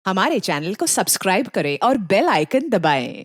हमारे चैनल को सब्सक्राइब करें और बेल आइकन दबाएं।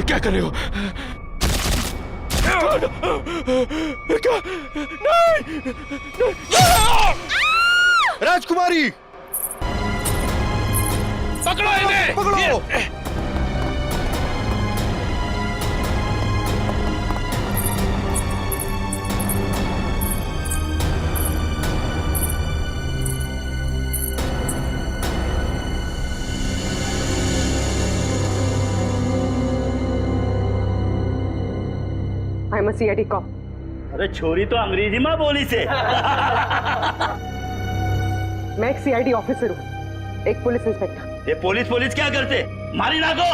क्या कर रहे हो? क्या? नहीं! राजकुमारी, पकड़ो इन्हें! पकड़ो! I'm a CID cop. अरे छोरी तो अंग्रेजी में बोली से। मैं एक CID ऑफिसर हूँ, एक पुलिस इंस्पेक्टर। ये पुलिस क्या करते? मारी ना को।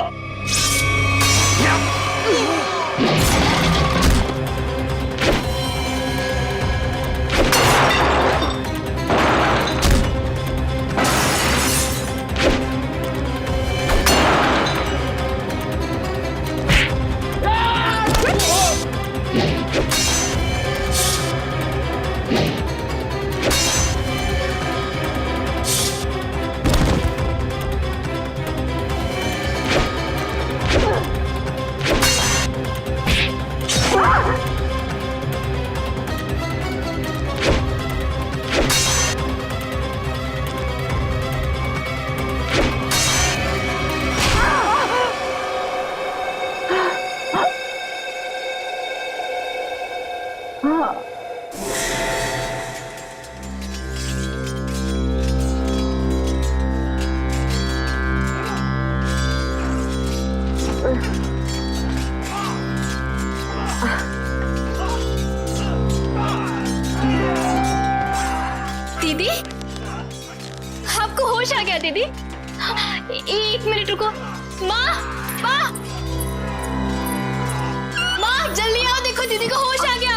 दीदी, आपको होश आ गया दीदी? एक मिनट रुको। माँ, माँ, माँ जल्दी आओ, देखो दीदी को होश आ गया।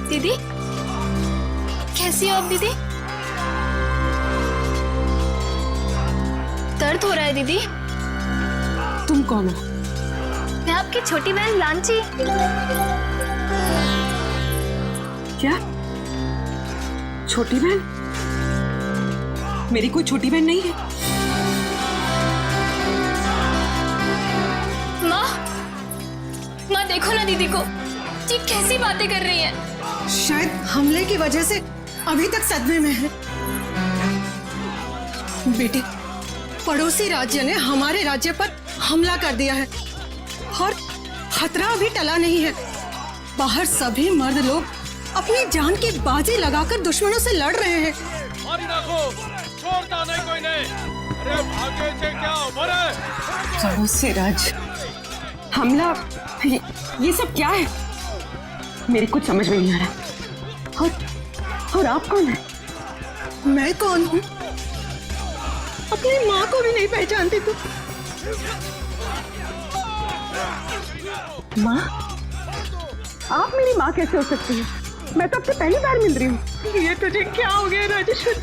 दीदी, कैसी हो आप दीदी? दर्द हो रहा है दीदी? तुम कौन हो? मैं आपकी छोटी बहन लांची। क्या? छोटी बहन? मेरी कोई छोटी बहन नहीं है। माँ देखो ना दीदी को, ये कैसी बातें कर रही है। शायद हमले की वजह से अभी तक सदमे में है। बेटे, पड़ोसी राज्य ने हमारे राज्य पर हमला कर दिया है और खतरा अभी टला नहीं है। बाहर सभी मर्द लोग अपनी जान की बाजी लगाकर दुश्मनों से लड़ रहे हैं। मारी ना को, छोड़ता नहीं कोई नहीं। अरे भागे से क्या मरे? पड़ोसी राज्य हमला, ये सब क्या है? मेरी कुछ समझ में नहीं आ रहा। और आप कौन है? मैं कौन हूँ? अपनी माँ को भी नहीं पहचानती तू। माँ? आप मेरी माँ कैसे हो सकती है? मैं तो आपसे पहली बार मिल रही हूँ। ये तुझे क्या हो गया राजेश्वरी?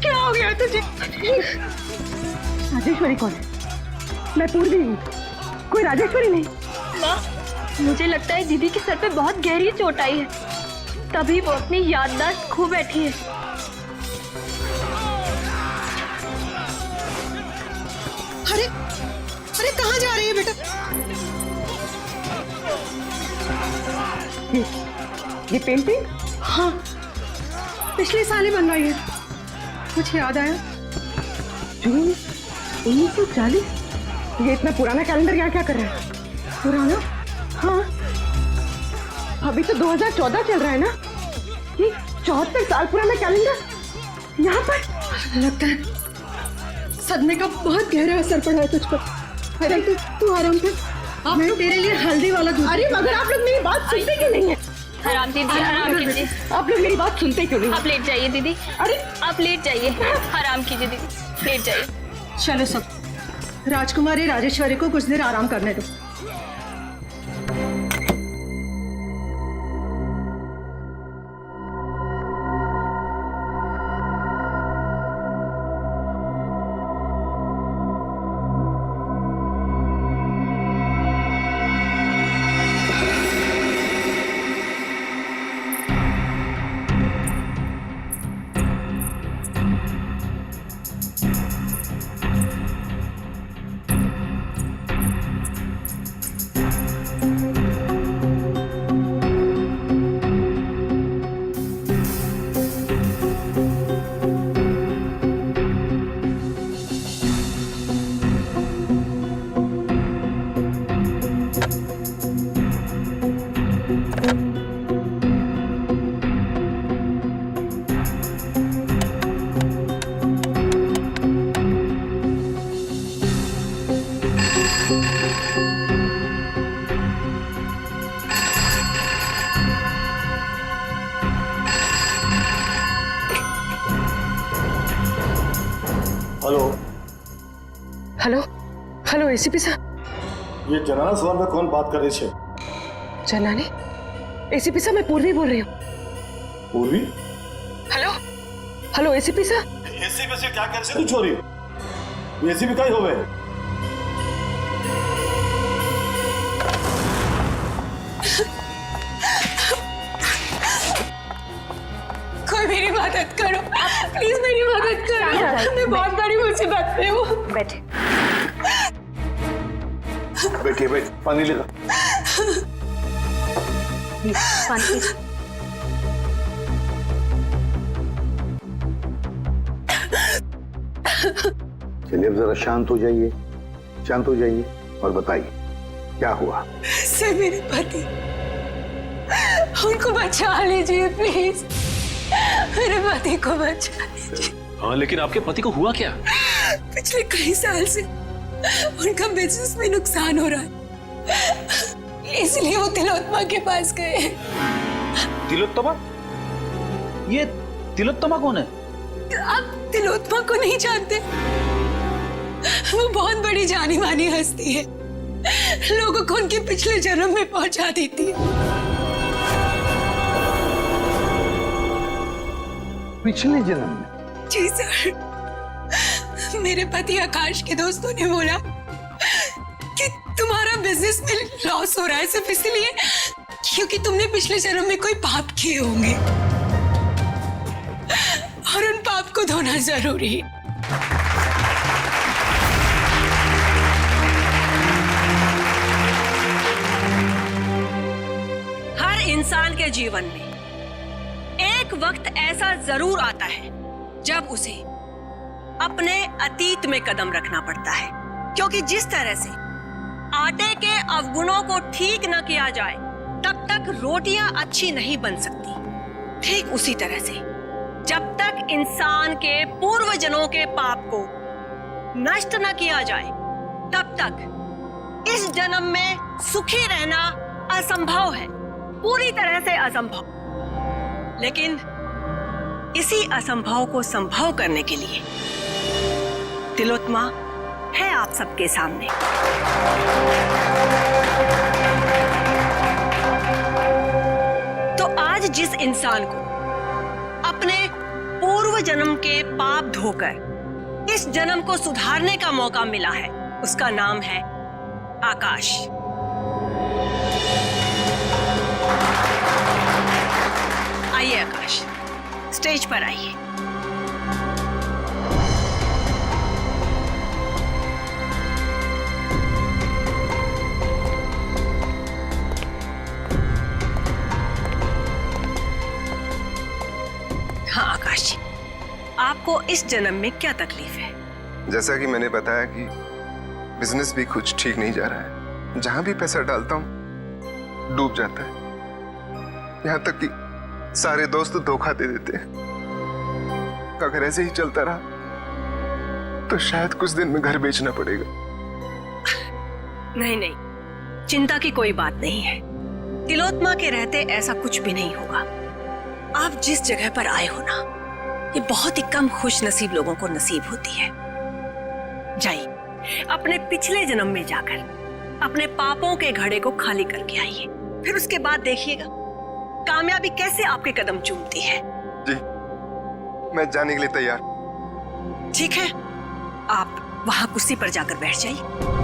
क्या हो गया तुझे? राजेश्वरी कौन है? मैं पूर्वी हूँ, कोई राजेश्वरी नहीं। माँ, मुझे लगता है दीदी के सर पे बहुत गहरी चोट आई है, तभी वो अपनी याददाश्त खो बैठी है। अरे अरे कहाँ जा रही है बेटा? ये पेंटिंग? हाँ, पिछले साल ही बनवाई है। कुछ याद आया? जून 1940? ये इतना पुराना कैलेंडर यहाँ क्या कर रहा है? पुराना? हाँ, अभी तो 2014 चल रहा है ना। ये 74 साल पुराना कैलेंडर यहाँ पर। लगता है सदमे का बहुत गहरा असर पड़ा है तुझ पर। अरे तू आराम कर, मैं तेरे लिए हल्दी वाला दूध। अरे मगर आप लोग मेरी बात सुनते क्यों नहीं है? आराम दीदी, आराम कीजिए। आप लोग मेरी बात सुनते क्यों नहीं? आप लेट जाइए दीदी। अरे आप लेट जाइए, आराम कीजिए दीदी, लेट जाइए। चलो सब, राजकुमारी राजेश्वरी को कुछ देर आराम करने दो। हेलो हेलो हेलो एसीपी साहब। ये जनाना सदन में कौन बात कर रही है? जनाने? एसीपी साहब मैं पूर्वी बोल रही हूँ। पूर्वी? हेलो हेलो एसीपी साहब। एसीपी से क्या कर तू चोरी? एसीपी का ही होवे। कोई मेरी मदद करो, प्लीज मेरी मदद करो। मैं बहुत बड़ी मुसीबत में हूँ। बैठे बैठिए, बैठ, पानी लेगा। चलिए अब जरा शांत हो जाइए, शांत हो जाइए और बताइए क्या हुआ? सर मेरे पति, उनको बचा लीजिए प्लीज, मेरे पति को बचा लीजिए। हाँ लेकिन आपके पति को हुआ क्या? पिछले कई साल से उनका बिजनेस में नुकसान हो रहा है, इसलिए वो तिलोत्तमा के पास गए। तिलोत्तमा? ये तिलोत्तमा कौन है? आप तिलोत्तमा को नहीं जानते? वो बहुत बड़ी जानी मानी हस्ती है, लोगों को उनके पिछले जन्म में पहुंचा देती है। पिछले जन्म में? जी सर, मेरे पति आकाश के दोस्तों ने बोला कि तुम्हारा बिजनेस में लॉस हो रहा है सिर्फ इसलिए क्योंकि तुमने पिछले जन्म में कोई पाप किए होंगे और उन पाप को धोना जरूरी है। हर इंसान के जीवन में एक वक्त ऐसा जरूर आता है जब उसे अपने अतीत में कदम रखना पड़ता है, क्योंकि जिस तरह से आटे के अवगुणों को ठीक न किया जाए तब तक रोटियां अच्छी नहीं बन सकती। ठीक उसी तरह से जब तक इंसान के पूर्वजन्मों के पाप को नष्ट न किया जाए तब तक इस जन्म में सुखी रहना असंभव है, पूरी तरह से असंभव। लेकिन इसी असंभव को संभव करने के लिए तिलोत्मा है आप सबके सामने। तो आज जिस इंसान को अपने पूर्व जन्म के पाप धोकर इस जन्म को सुधारने का मौका मिला है, उसका नाम है आकाश। स्टेज पर आइए। हाँ आकाश जी, आपको इस जन्म में क्या तकलीफ है? जैसा कि मैंने बताया कि बिजनेस भी कुछ ठीक नहीं जा रहा है। जहां भी पैसा डालता हूं डूब जाता है। यहां तक कि सारे दोस्त धोखा दे देते हैं। अगर ऐसे ही चलता रहा तो शायद कुछ दिन में घर बेचना पड़ेगा। नहीं नहीं, चिंता की कोई बात नहीं है। तिलोत्मा के रहते ऐसा कुछ भी नहीं होगा। आप जिस जगह पर आए हो ना, ये बहुत ही कम खुश नसीब लोगों को नसीब होती है। जाइए, अपने पिछले जन्म में जाकर अपने पापों के घड़े को खाली करके आइए। फिर उसके बाद देखिएगा कामयाबी कैसे आपके कदम चूमती है। जी, मैं जाने के लिए तैयार। ठीक है, आप वहां कुर्सी पर जाकर बैठ जाइए।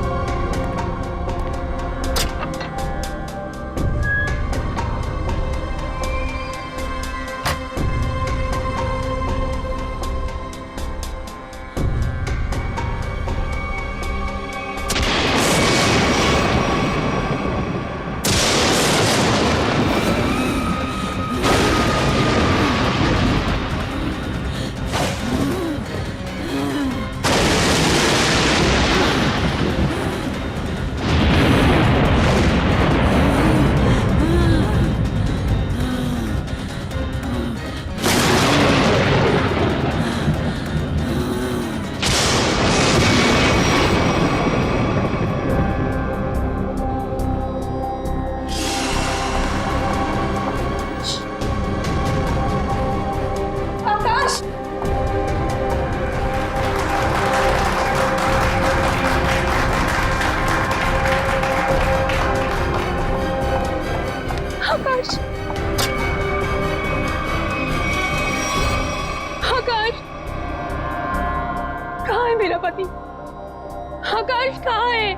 आकाश कहाँ है?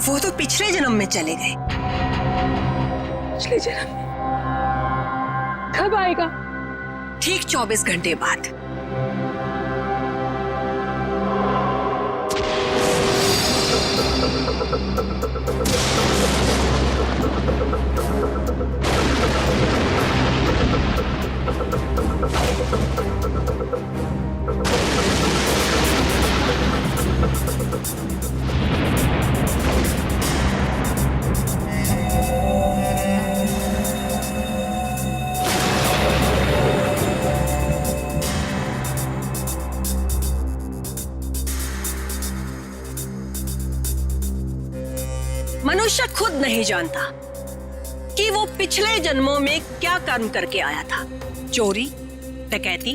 वो तो पिछले जन्म में चले गए। पिछले जन्म में? कब आएगा? ठीक 24 घंटे बाद। मनुष्य खुद नहीं जानता कि वो पिछले जन्मों में क्या कर्म करके आया था। चोरी, डकैती।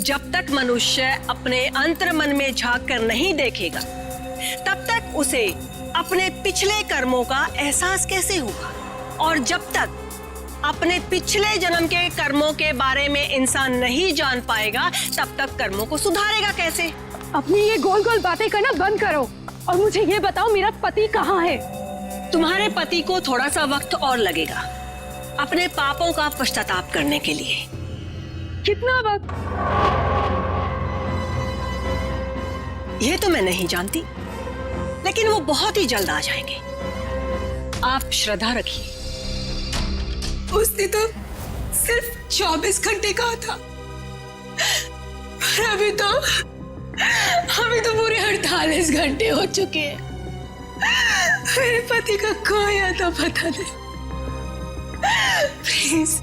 जब तक मनुष्य अपने अंतर्मन में झांक कर नहीं देखेगा, तब तक उसे अपने पिछले कर्मों का एहसास कैसे होगा? और जब तक अपने पिछले जन्म के कर्मों के बारे में इंसान नहीं जान पाएगा, तब तक कर्मों को सुधारेगा कैसे? अपनी ये गोल गोल बातें करना बंद करो और मुझे ये बताओ, मेरा पति कहाँ है? तुम्हारे पति को थोड़ा सा वक्त और लगेगा अपने पापों का पश्चाताप करने के लिए। कितना वक्त? ये तो मैं नहीं जानती, लेकिन वो बहुत ही जल्द आ जाएंगे। आप श्रद्धा रखिए। उसने तो सिर्फ 24 घंटे कहा था, पर अभी तो पूरे 48 घंटे हो चुके हैं। मेरे पति का कोई आता पता नहीं। प्लीज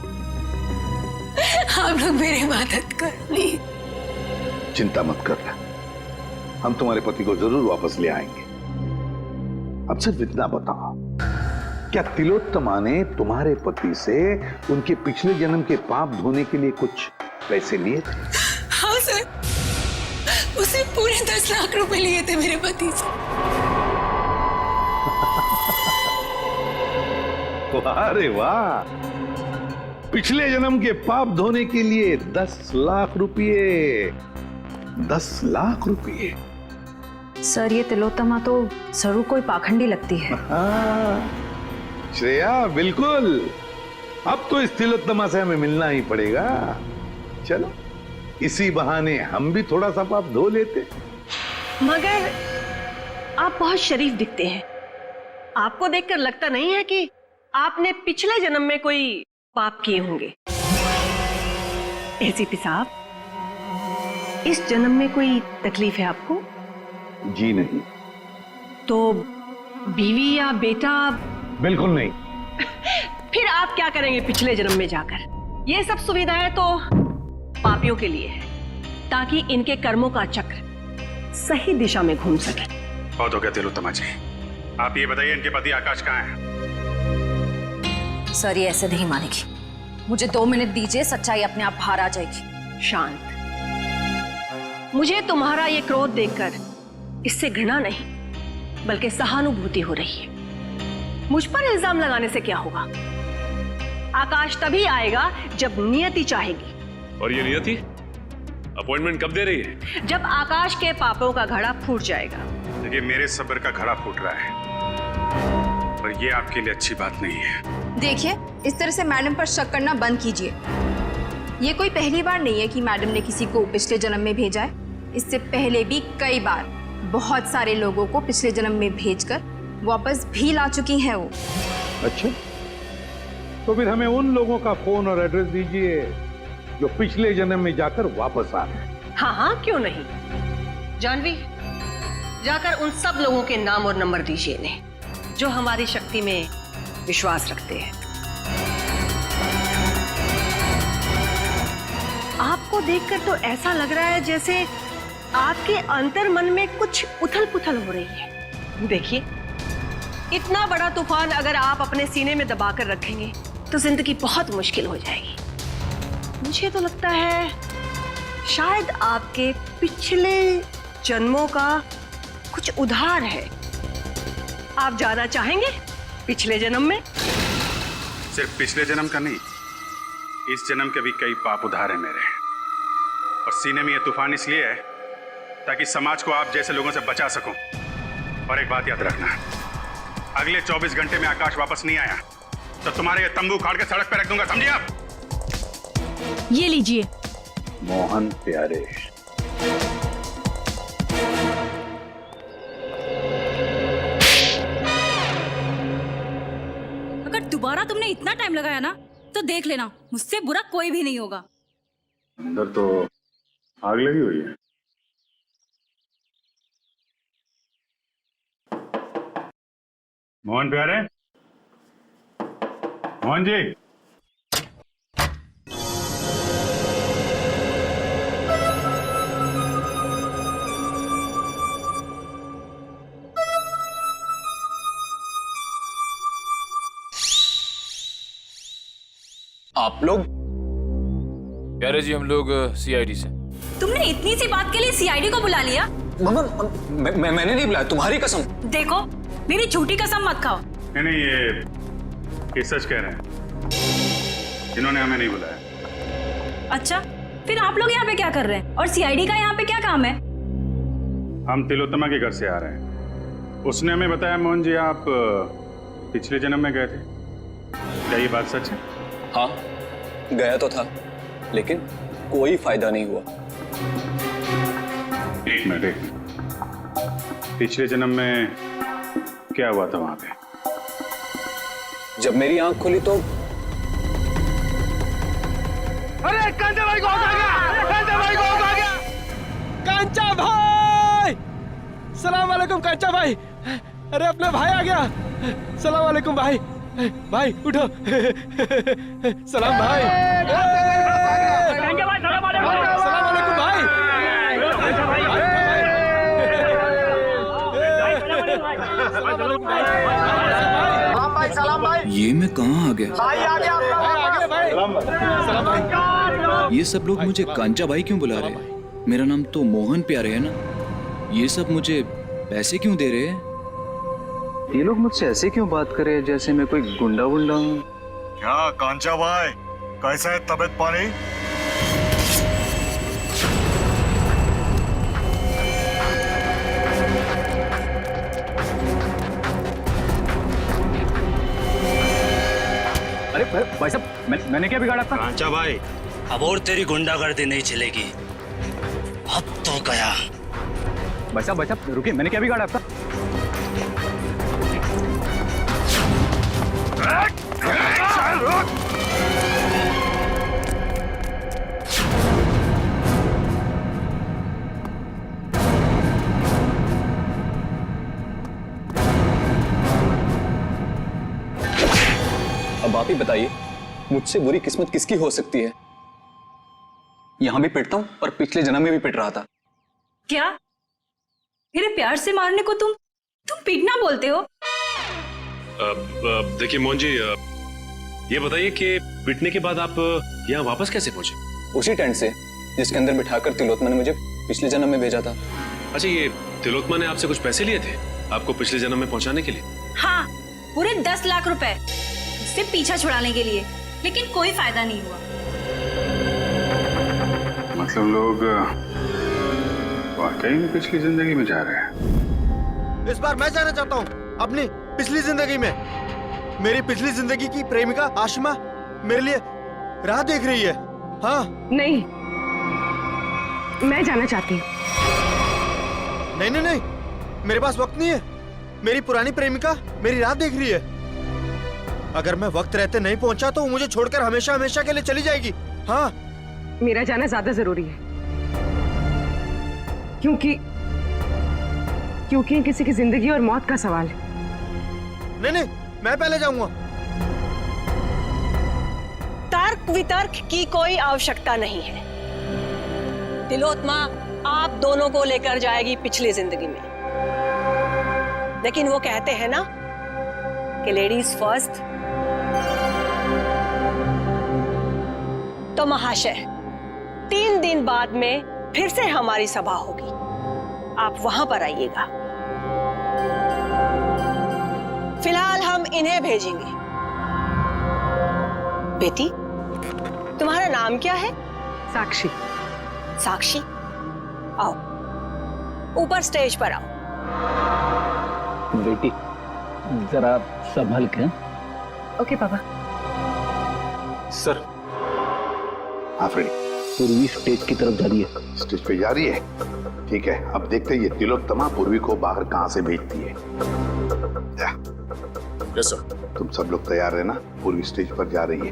आप लोग मेरी मदद कर, प्लीज। चिंता मत करना, हम तुम्हारे पति को जरूर वापस ले आएंगे। अब सिर्फ इतना बताओ, क्या तिलोत्तमा ने तुम्हारे पति से उनके पिछले जन्म के पाप धोने के लिए कुछ पैसे लिए थे? हाँ सर, उसे पूरे 10 लाख रुपए लिए थे मेरे पति से। अरे वाह, पिछले जन्म के पाप धोने के लिए 10 लाख रुपये। 10 लाख रुपये। सर, ये तिलोत्तमा तो जरूर कोई पाखंडी लगती है। श्रेया, बिल्कुल। अब तो इस तिलोत्तमा से हमें मिलना ही पड़ेगा। चलो इसी बहाने हम भी थोड़ा सा पाप धो लेते। मगर आप बहुत शरीफ दिखते हैं। आपको देखकर लगता नहीं है कि आपने पिछले जन्म में कोई पाप किए होंगे। एसीपी साहब, इस जन्म में कोई तकलीफ है आपको? जी नहीं। तो बीवी या बेटा? बिल्कुल नहीं। फिर आप क्या करेंगे पिछले जन्म में जाकर? ये सब सुविधाएं तो पापियों के लिए है, ताकि इनके कर्मों का चक्र सही दिशा में घूम सके। बहुत हो गया तिलोत्तमा जी, आप ये बताइए इनके पति आकाश कहाँ हैं? सर ये ऐसे नहीं मानेगी, मुझे 2 मिनट दीजिए, सच्चाई अपने आप बाहर आ जाएगी। शांत, मुझे तुम्हारा ये क्रोध देखकर इससे घृणा नहीं बल्कि सहानुभूति हो रही है। मुझ पर इल्जाम लगाने से क्या होगा? आकाश तभी आएगा जब नियति चाहेगी। और ये नियति अपॉइंटमेंट कब दे रही है? जब आकाश के पापों का घड़ा फूट जाएगा। देखिए मेरे सब्र का घड़ा फूट रहा है और ये आपके लिए अच्छी बात नहीं है। देखिए, इस तरह से मैडम पर शक करना बंद कीजिए। ये कोई पहली बार नहीं है कि मैडम ने किसी को पिछले जन्म में भेजा है। इससे पहले भी कई बार बहुत सारे लोगों को पिछले जन्म में भेजकर वापस भी ला चुकी हैं वो। अच्छा, तो फिर हमें उन लोगों का फोन और एड्रेस दीजिए जो पिछले जन्म में जाकर वापस आ गए। हाँ हाँ, क्यों नहीं। जानवी, जाकर उन सब लोगों के नाम और नंबर दीजिए इन्हें जो हमारी शक्ति में विश्वास रखते हैं। आपको देखकर तो ऐसा लग रहा है जैसे आपके अंतर मन में कुछ उथल पुथल हो रही है। देखिए, इतना बड़ा तूफान अगर आप अपने सीने में दबाकर रखेंगे तो जिंदगी बहुत मुश्किल हो जाएगी। मुझे तो लगता है शायद आपके पिछले जन्मों का कुछ उधार है। आप जाना चाहेंगे पिछले जन्म में? सिर्फ पिछले जन्म का नहीं, इस जन्म के भी कई पाप उधार है मेरे। और सीने में ये तूफान इसलिए है ताकि समाज को आप जैसे लोगों से बचा सकूं। और एक बात याद रखना, अगले 24 घंटे में आकाश वापस नहीं आया तो तुम्हारे ये तंबू उखाड़ के सड़क पे रख दूंगा, समझिए आप? ये लीजिए। मोहन प्यारे, अगर दोबारा तुमने इतना टाइम लगाया ना तो देख लेना, मुझसे बुरा कोई भी नहीं होगा। अंदर तो आग लगी हुई है। मोहन प्यारे, मोहन जी, आप लोग? कह रहे जी हम लोग सीआईडी से। तुमने इतनी सी बात के लिए सीआईडी को बुला लिया? मैंने नहीं बुलाया, तुम्हारी कसम। देखो, मेरी झूठी कसम मत खाओ। नहीं ये सच कह रहे हैं, इन्होंने हमें नहीं बुलाया। अच्छा, फिर आप लोग यहाँ पे क्या कर रहे हैं और सीआईडी का यहाँ पे क्या काम है? हम तिलोत्तमा के घर से आ रहे हैं। उसने हमें बताया मोहन जी आप पिछले जन्म में गए थे, क्या ये बात सच है? हाँ, गया तो था लेकिन कोई फायदा नहीं हुआ। एक मिनट, पिछले जन्म में क्या हुआ था वहां पे? जब मेरी आंख खुली तो अरे कांचा भाई को आ गया, कांचा भाई को आ गया, कांचा भाई, सलाम वालेकुम कांचा भाई। अरे अपना भाई आ गया, सलाम वालेकुम भाई। भाई उठो, सलाम भाई। कांचा भाई सलाम वालेकुम, सलाम वालेकुम भाई। ये मैं कहाँ आ गया? भाई आ गया, भाई। सलाम भाई। ये सब लोग मुझे कांचा भाई क्यों बुला रहे हैं? मेरा नाम तो मोहन प्यारे है ना। ये सब मुझे पैसे क्यों दे रहे हैं? ये लोग मुझसे ऐसे क्यों बात कर रहे हैं जैसे मैं कोई गुंडा वुंडा हूँ? क्या कांचा भाई, कैसा है तबीयत पानी? अरे भाई साहब, मैंने क्या बिगाड़ा था? कांचा भाई, अब और तेरी गुंडागर्दी नहीं चलेगी। अब तो गया। भाई साहब रुकिए, मैंने क्या बिगाड़ा आपका? अब आप ही बताइए, मुझसे बुरी किस्मत किसकी हो सकती है? यहां भी पिटता हूं और पिछले जन्म में भी पिट रहा था। क्या मेरे प्यार से मारने को तुम पीटना बोलते हो? देखिए मोहन जी, ये बताइए कि पिटने के बाद आप यहाँ वापस कैसे पहुंचे? उसी टेंट से जिसके अंदर बिठाकर तिलोत्मा ने मुझे पिछले जन्म में भेजा था। अच्छा, ये तिलोत्मा ने आपसे कुछ पैसे लिए थे आपको पिछले जन्म में पहुंचाने के लिए? हाँ, पूरे 10 लाख रुपए उससे पीछा छुड़ाने के लिए, लेकिन कोई फायदा नहीं हुआ। मतलब लोग वाकई में पिछली जिंदगी में जा रहे हैं। इस बार मैं जाना चाहता हूँ अपनी पिछली जिंदगी में। मेरी पिछली जिंदगी की प्रेमिका आशिमा मेरे लिए राह देख रही है। हाँ नहीं, मैं जाना चाहती हूँ। नहीं नहीं नहीं, मेरे पास वक्त नहीं है। मेरी पुरानी प्रेमिका मेरी राह देख रही है। अगर मैं वक्त रहते नहीं पहुंचा तो वो मुझे छोड़कर हमेशा हमेशा के लिए चली जाएगी। हाँ, मेरा जाना ज्यादा जरूरी है, क्योंकि किसी की जिंदगी और मौत का सवाल है। नहीं नहीं, मैं पहले जाऊंगा। तर्क वितर्क की कोई आवश्यकता नहीं है। तिलोत्मा आप दोनों को लेकर जाएगी पिछली जिंदगी में, लेकिन वो कहते हैं ना कि लेडीज फर्स्ट। तो महाशय, 3 दिन बाद में फिर से हमारी सभा होगी, आप वहां पर आइएगा। फिलहाल हम इन्हें भेजेंगे। बेटी, तुम्हारा नाम क्या है? साक्षी। साक्षी, आओ ऊपर स्टेज पर आओ। बेटी जरा संभल के। ओके पापा। सर। हाँ फ्रेडी। पूर्वी स्टेज की तरफ जा रही है। स्टेज पे जा रही है? ठीक है, अब देखते हैं ये तिलोत्तमा पूर्वी को बाहर कहां से भेजती है। Yes sir. तुम सब लोग तैयार रहना, पूर्वी स्टेज पर जा रही है।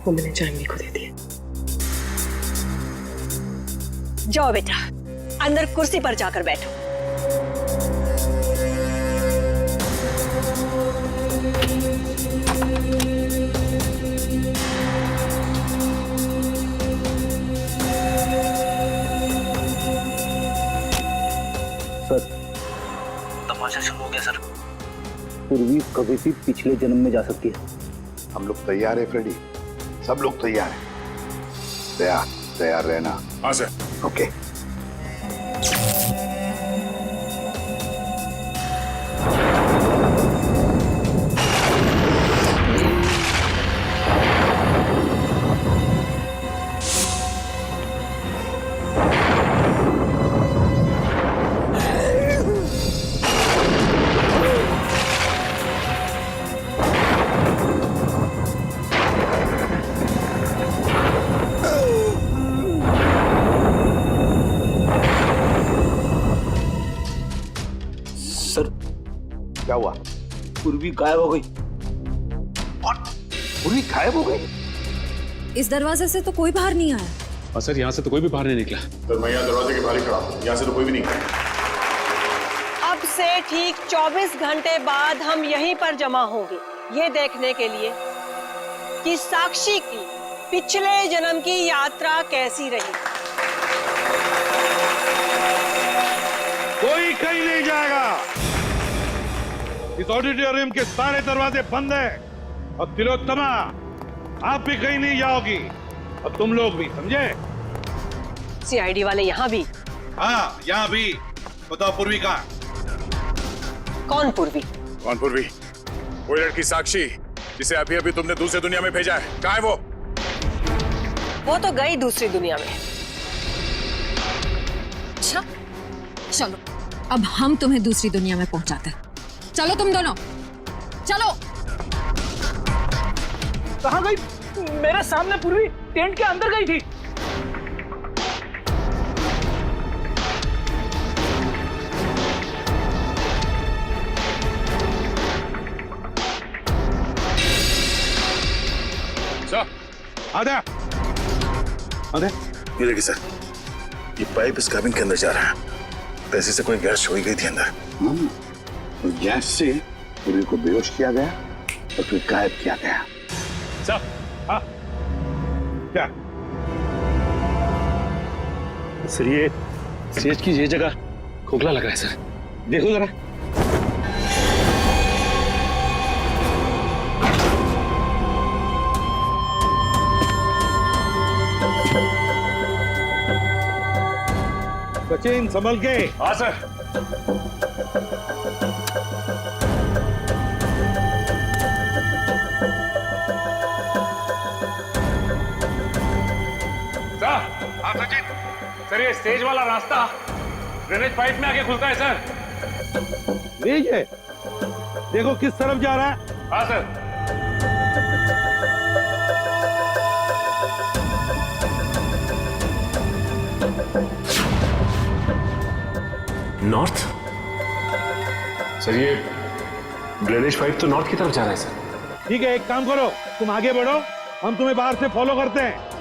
वो मैंने जानवी को दे दिया। जाओ बेटा, अंदर कुर्सी पर जाकर बैठो। सर, तमाशा शुरू हो गया सर। पूर्वी कभी भी पिछले जन्म में जा सकती है। हम लोग तैयार है फ्रेडी, सब लोग तैयार हैं। तैयार रहना। हाँ सर। ओके। क्या हुआ? पूर्वी गायब हो गई। पूर्वी गायब हो गई? इस दरवाजे से तो कोई बाहर नहीं आया। और सर, यहाँ से तो कोई भी बाहर नहीं निकला। तो मैं यहाँ दरवाजे के बाहर ही खड़ा हूँ, यहाँ से तो कोई भी नहीं गया। अब से ठीक 24 घंटे बाद हम यहीं पर जमा होंगे, ये देखने के लिए कि साक्षी की पिछले जन्म की यात्रा कैसी रही। कोई कहीं नहीं जाएगा। इस ऑडिटोरियम के सारे दरवाजे बंद हैं और तिलोत्तमा आप भी कहीं नहीं जाओगी और तुम लोग भी, समझे? सीआईडी वाले यहाँ भी? हाँ, यहाँ भी। बताओ पूर्वी कहाँ? कौन पूर्वी? कौन पूर्वी? वो लड़की साक्षी जिसे अभी अभी तुमने दूसरी दुनिया में भेजा है, कहाँ है वो? वो तो गई दूसरी दुनिया में, अच्छा चलो, अब हम तुम्हें दूसरी दुनिया में पहुंचाते हैं। चलो तुम दोनों, चलो। कहाँ गई? मेरे सामने पूर्वी टेंट के अंदर गई थी। आधा ये देखिए सर, ये पाइप इस कैबिन के अंदर जा रहा है। पैसे से कोई गैस छोड़ी गई थी अंदर। और गैस से पूर्वी को बेहोश किया गया और फिर गायब किया गया। क्या सर, ये सेज की ये जगह खोखला लग रहा है सर, देखो जरा। सचिन संभल के। हाँ सर। हाँ सचिन सर, ये स्टेज वाला रास्ता ड्रेनेज पाइप में आके खुलता है सर। लीजिए, देखो किस तरफ जा रहा है। हाँ सर। नॉर्थ सर, ये ड्रेनेज पाइप तो नॉर्थ की तरफ जा रहा है सर। ठीक है, एक काम करो, तुम आगे बढ़ो, हम तुम्हें बाहर से फॉलो करते हैं।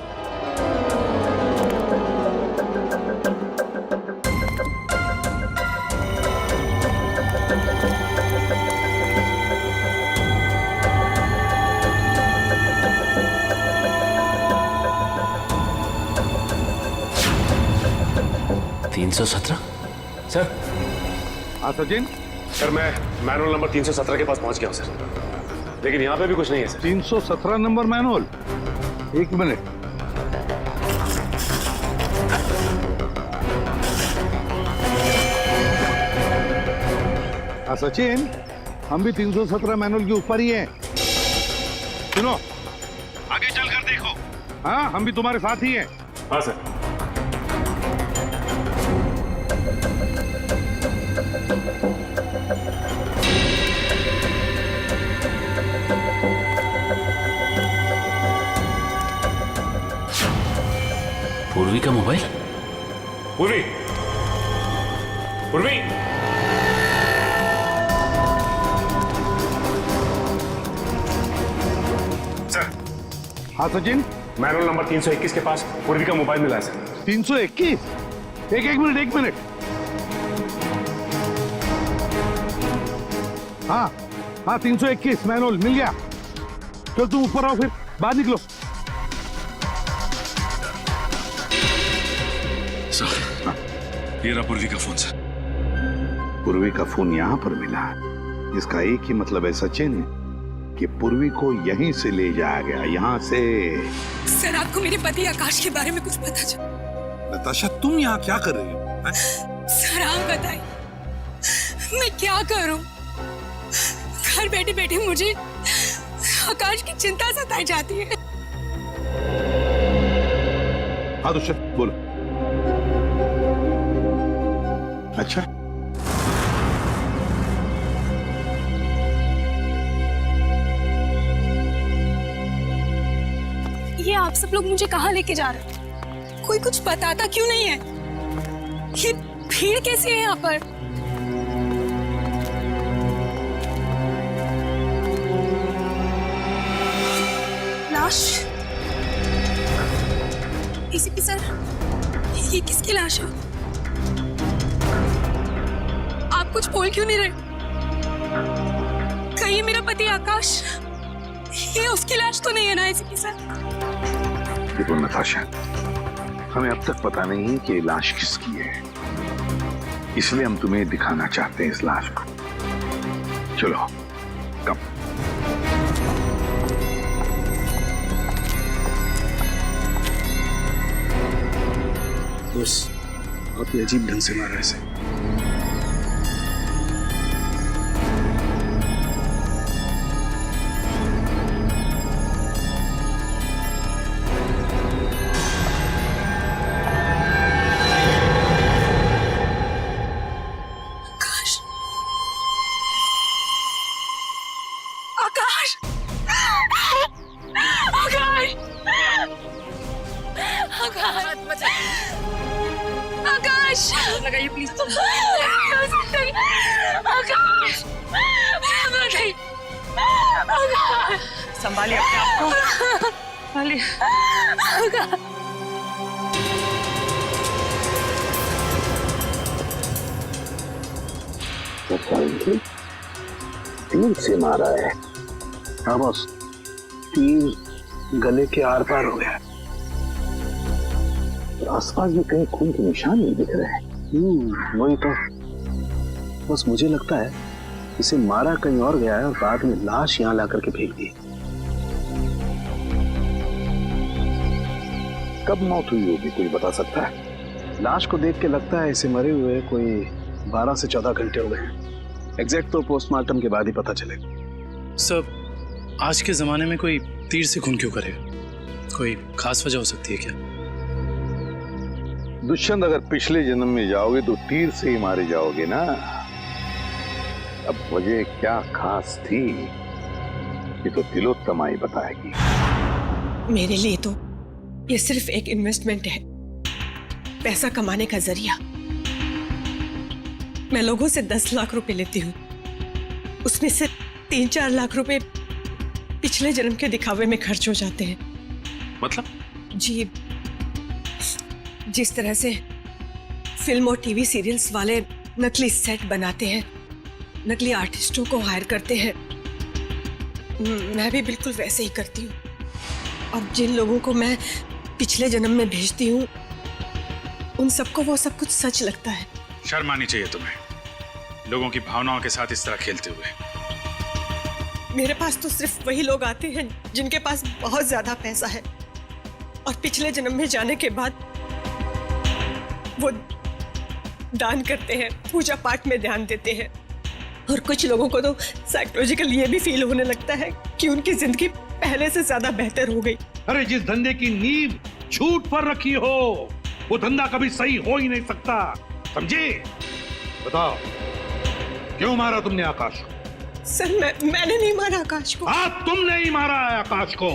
सर। हाँ सचिन। सर मैं मैनुअल नंबर 317 के पास पहुंच गया हूं सर, लेकिन यहाँ पे भी कुछ नहीं है सर। 317 नंबर मैनुअल, एक मिनट। हाँ सचिन, हम भी 317 मैनुअल के ऊपर ही हैं। सुनो, आगे चलकर देखो। हाँ, हम भी तुम्हारे साथ ही हैं। हाँ सर। पूर्वी का मोबाइल। पूर्वी, पूर्वी। सर। हाँ सचिन, मैनुअल नंबर 321 के पास पूर्वी का मोबाइल मिला है सर। 321? एक मिनट। हाँ 321 मैनुअल मिल गया। चल तुम ऊपर आओ, फिर बाहर निकलो। ये रहा पूर्वी का फोन सर। पूर्वी का फोन यहाँ पर मिला, इसका एक ही मतलब है सचिन, कि पूर्वी को यहीं से ले जाया गया, यहाँ से। सर, आपको मेरे पति आकाश के बारे में कुछ पता चला? नताशा, तुम यहाँ क्या कर रही हो? सर आप बताइए, मैं क्या करूं? घर बैठे बैठे मुझे आकाश की चिंता सताई जाती है। हाँ तो बोलो। अच्छा, ये आप सब लोग मुझे कहाँ लेके जा रहे हैं? कोई कुछ बताता क्यों नहीं है? ये भीड़ कैसी है यहाँ पर? लाश? एसीपी सर, ये किसकी लाश है? आप कुछ बोल क्यों नहीं रहे? कहीं मेरा पति आकाश, ये उसकी लाश तो नहीं है ना एसीपी सर? देखो नताशा, हमें अब तक पता नहीं है कि लाश किसकी है, इसलिए हम तुम्हें दिखाना चाहते हैं इस लाश को। चलो कम। बस आपने अजीब ढंग से मारा इसे। आकाश लगाइए प्लीज। आकाश संभालिए अपने आप को, संभालिए। तीर से मारा है। हाँ बॉस, तीर गले के आर पार हो गया। आसपास भी कहीं खून के निशान नहीं दिख रहे हैं। वही तो, बस मुझे लगता है इसे मारा कहीं और गया है और बाद में लाश यहाँ ला करके फेंक दी। कब मौत हुई होगी कोई बता सकता है? लाश को देख के लगता है इसे मरे हुए कोई 12 से 14 घंटे हो गए। एग्जैक्ट तो पोस्टमार्टम के बाद ही पता चलेगा। सर, आज के जमाने में कोई तीर से खून क्यों करेगा? कोई खास वजह हो सकती है क्या? दुष्यंत, अगर पिछले जन्म में जाओगे तो तीर से ही मारे जाओगे ना। अब वजह क्या खास थी ये तो तिलोत्तमा ही बताएगी। मेरे लिए तो ये सिर्फ एक इन्वेस्टमेंट है, पैसा कमाने का जरिया। मैं लोगों से 10 लाख रुपए लेती हूँ, उसमें से 3-4 लाख रुपए पिछले जन्म के दिखावे में खर्च हो जाते हैं। मतलब? जी, जिस तरह से फिल्म और टीवी सीरियल्स वाले नकली सेट बनाते हैं, नकली आर्टिस्टों को हायर करते हैं, मैं भी बिल्कुल वैसे ही करती हूँ। और जिन लोगों को मैं पिछले जन्म में भेजती हूँ उन सबको वो सब कुछ सच लगता है। शर्म आनी चाहिए तुम्हें, लोगों की भावनाओं के साथ इस तरह खेलते हुए। मेरे पास तो सिर्फ वही लोग आते हैं जिनके पास बहुत ज्यादा पैसा है और पिछले जन्म में जाने के बाद वो दान करते हैं, पूजा पाठ में ध्यान देते हैं। और कुछ लोगों को तो साइकोलॉजिकल ये भी फील होने लगता है कि उनकी जिंदगी पहले से ज्यादा बेहतर हो गई। अरे जिस धंधे की नींव छूट पर रखी हो वो धंधा कभी सही हो ही नहीं सकता, समझे? बताओ, क्यों मारा तुमने आकाश को? सर, मैंने नहीं मारा आकाश को। हाँ, तुमने ही मारा है आकाश को।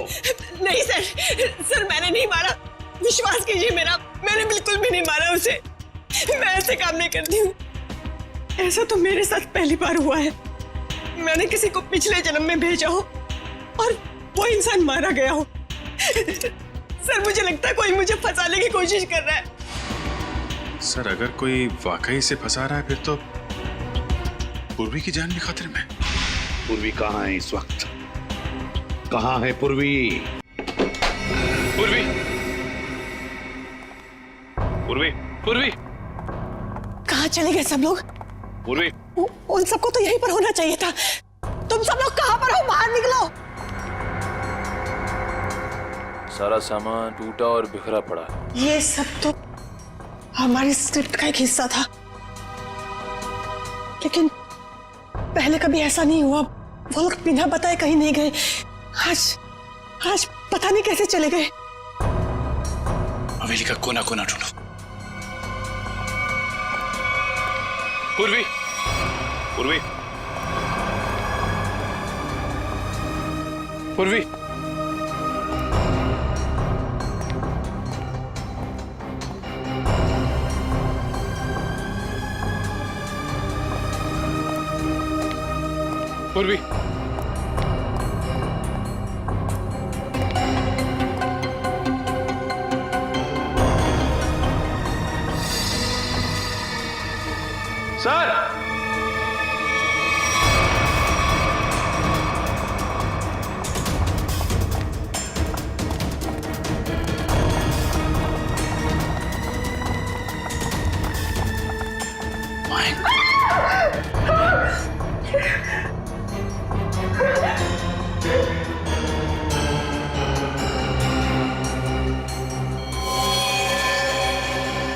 नहीं सर, मैंने नहीं मारा, विश्वास कीजिए मेरा, मैंने बिल्कुल भी नहीं मारा उसे। मैं ऐसे काम नहीं करती हूँ। ऐसा तो मेरे साथ पहली बार हुआ है, मैंने किसी को पिछले जन्म में भेजा हो और वो इंसान मारा गया हो। सर, मुझे लगता है कोई मुझे फंसाने की कोशिश कर रहा है। सर, अगर कोई वाकई से फंसा रहा है फिर तो पूर्वी की जान भी खतरे में। पूर्वी कहाँ है इस वक्त? कहाँ है पूर्वी? पूर्वी, पूर्वी, पूर्वी, कहाँ चले गए सब लोग? पूर्वी, उन सबको तो यहीं पर होना चाहिए था। तुम सब लोग कहाँ पर हो? बाहर निकलो। सारा सामान टूटा और बिखरा पड़ा। ये सब तो हमारी स्क्रिप्ट का एक हिस्सा था, लेकिन पहले कभी ऐसा नहीं हुआ। वो लोग बिना बताए कहीं नहीं गए। आज पता नहीं कैसे चले गए। हवेली का कोना कोना ढूंढो। पूर्वी, पूर्वी, पूर्वी, पूर्वी, सर,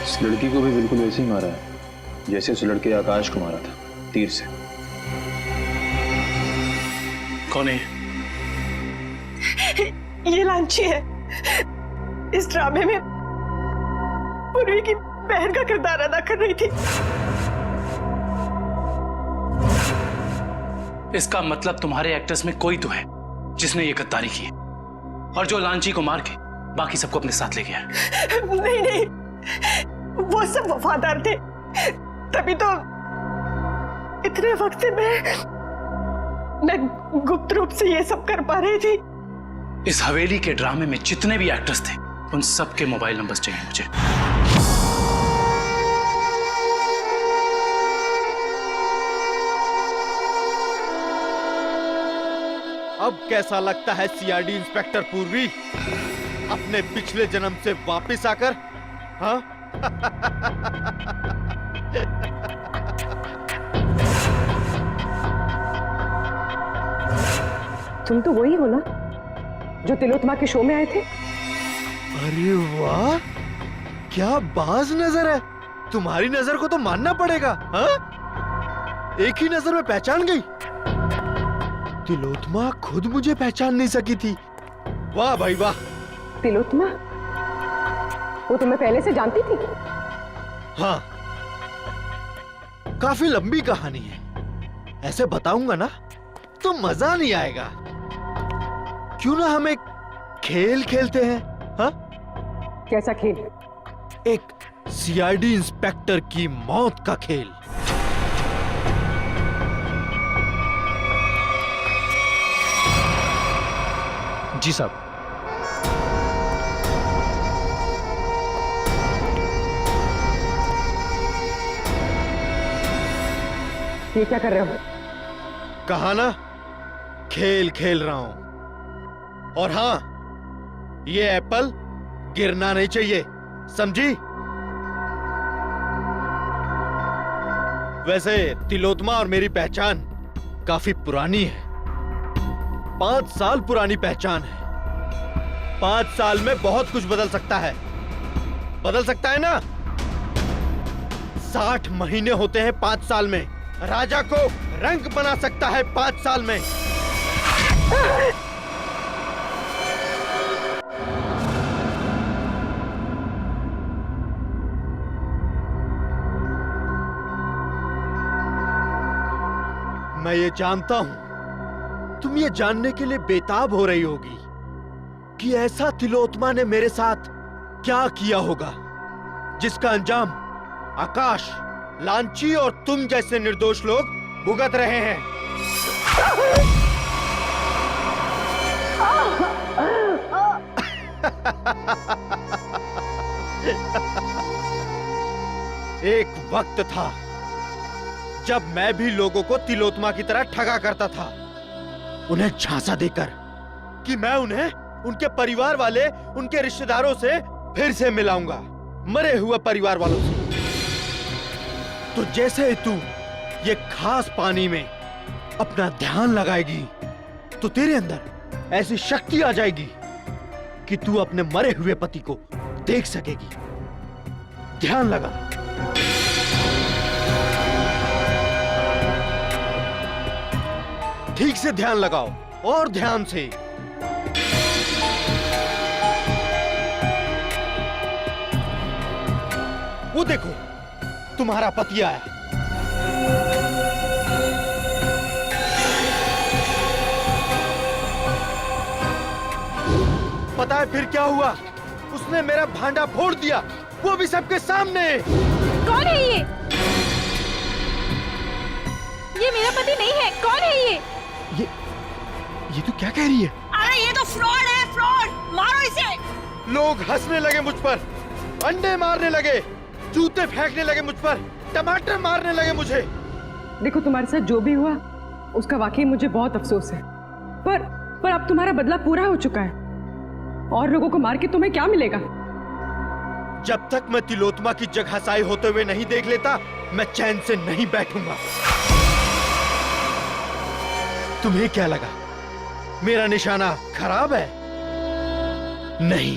इस लड़की को भी बिल्कुल ऐसे ही मारा है जैसे उस लड़के आकाश को मारा था, तीर से। कौन है? ये लांची है। इस ड्रामे में पूर्वी की बहन का किरदार अदा कर रही थी। इसका मतलब तुम्हारे एक्टर्स में कोई तो है जिसने ये गद्दारी की है और जो लांची को मार के बाकी सबको अपने साथ ले गया है। नहीं, वो सब वफादार थे, तभी तो इतने वक्त से मैं गुप्त रूप से ये सब कर पा रही थी। इस हवेली के ड्रामे में जितने भी एक्टर्स थे उन सबके मोबाइल नंबर्स चाहिए मुझे। अब कैसा लगता है सीआईडी इंस्पेक्टर पूर्वी अपने पिछले जन्म से वापस आकर? हाँ? तुम तो वही हो ना जो तिलोत्तमा के शो में आए थे? अरे वाह, क्या बाज नजर है। तुम्हारी नजर को तो मानना पड़ेगा। हाँ? एक ही नजर में पहचान गई। तिलोत्तमा खुद मुझे पहचान नहीं सकी थी। वाह भाई वाह। तिलोत्तमा? वो तुम्हें पहले से जानती थी? हाँ, काफी लंबी कहानी है। ऐसे बताऊंगा ना तो मजा नहीं आएगा। क्यों ना हम एक खेल खेलते हैं? हाँ? कैसा खेल? एक सीआईडी इंस्पेक्टर की मौत का खेल। जी साहब। ये क्या कर रहे हो? कहा ना, खेल खेल रहा हूं। और हाँ, ये एप्पल गिरना नहीं चाहिए, समझी? वैसे तिलोत्तमा और मेरी पहचान काफी पुरानी है। 5 साल पुरानी पहचान है। 5 साल में बहुत कुछ बदल सकता है। बदल सकता है ना? 60 महीने होते हैं 5 साल में। राजा को रंग बना सकता है 5 साल में। मैं ये जानता हूं तुम ये जानने के लिए बेताब हो रही होगी कि ऐसा तिलोत्तमा ने मेरे साथ क्या किया होगा जिसका अंजाम आकाश, लांची और तुम जैसे निर्दोष लोग भुगत रहे हैं। एक वक्त था जब मैं भी लोगों को तिलोत्तमा की तरह ठगा करता था, उन्हें झांसा देकर कि मैं उन्हें उनके परिवार वाले, उनके रिश्तेदारों से फिर से मिलाऊंगा, मरे हुए परिवार वालों से। तो जैसे ही तू ये खास पानी में अपना ध्यान लगाएगी तो तेरे अंदर ऐसी शक्ति आ जाएगी कि तू अपने मरे हुए पति को देख सकेगी। ध्यान लगा। ठीक से ध्यान लगाओ और ध्यान से। वो देखो, तुम्हारा पति आया। पता है फिर क्या हुआ? उसने मेरा भांडा फोड़ दिया, वो भी सबके सामने। कौन है ये? ये मेरा पति नहीं है। कौन है ये? ये तू क्या कह रही है? अरे ये तो फ्रॉड है, फ्रॉड। मारो इसे। लोग हंसने लगे मुझ पर, अंडे मारने लगे, जूते फेंकने लगे मुझ पर, टमाटर मारने लगे मुझे। देखो, तुम्हारे साथ जो भी हुआ उसका वाकई मुझे बहुत अफसोस है, पर अब तुम्हारा बदला पूरा हो चुका है और लोगों को मार के तुम्हें क्या मिलेगा? जब तक मैं तिलोत्तमा की जगहसाई होते हुए नहीं देख लेता, मैं चैन से नहीं बैठूंगा। तुम्हें क्या लगा मेरा निशाना खराब है? नहीं,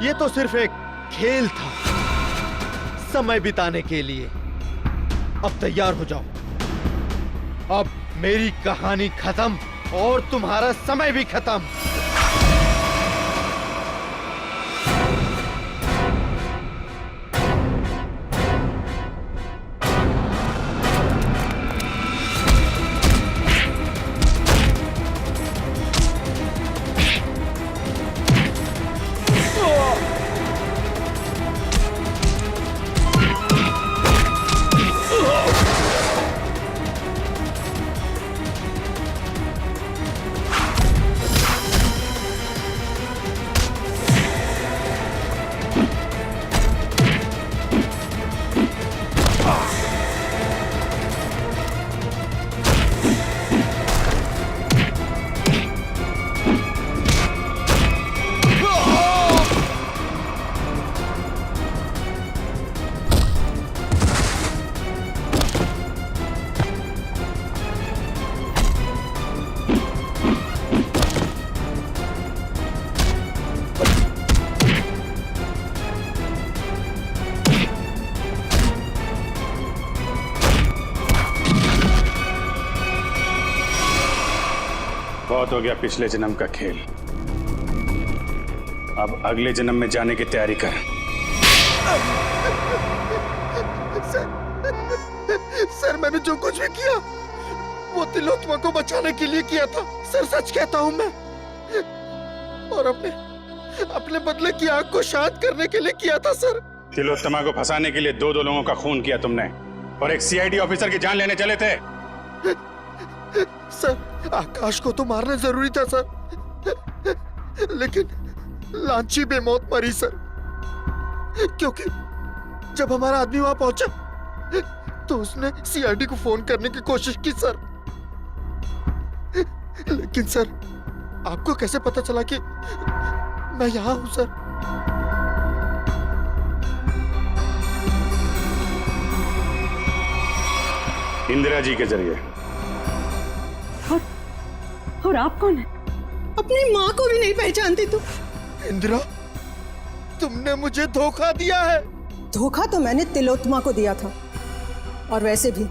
ये तो सिर्फ एक खेल था, समय बिताने के लिए। अब तैयार हो जाओ। अब मेरी कहानी खत्म और तुम्हारा समय भी खत्म। बहुत हो गया पिछले जन्म का खेल। अब अगले जन्म में जाने की तैयारी कर। सर मैंने जो कुछ भी किया वो तिलोत्तमा को बचाने के लिए किया था सर, सच कहता हूँ मैं। और अपने बदले की आग को शांत करने के लिए किया था सर। तिलोत्तमा को फंसाने के लिए दो लोगों का खून किया तुमने और एक सीआईडी ऑफिसर की जान लेने चले थे। सर आकाश को तो मारना जरूरी था सर, लेकिन लांची बेमौत मरी सर, क्योंकि जब हमारा आदमी वहां पहुंचा तो उसने सीआईडी को फोन करने की कोशिश की सर। लेकिन सर आपको कैसे पता चला कि मैं यहां हूं सर? इंदिरा जी के जरिए। और आप कौन है? अपनी माँ को भी नहीं पहचानती तुम? इंदिरा तुमने मुझे धोखा दिया है। धोखा तो मैंने तिलोत्तमा को दिया था, और वैसे भी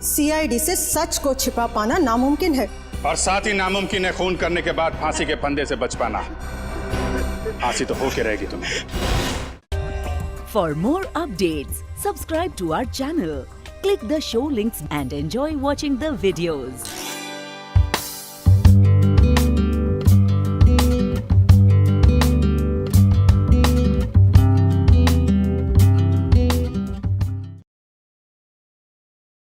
सीआईडी से सच को छिपा पाना नामुमकिन है। और साथ ही नामुमकिन है खून करने के बाद फांसी के फंदे से बच पाना। फांसी तो होके रहेगी तुम्हें। For more updates subscribe to our channel, click the show links and enjoy watching the videos.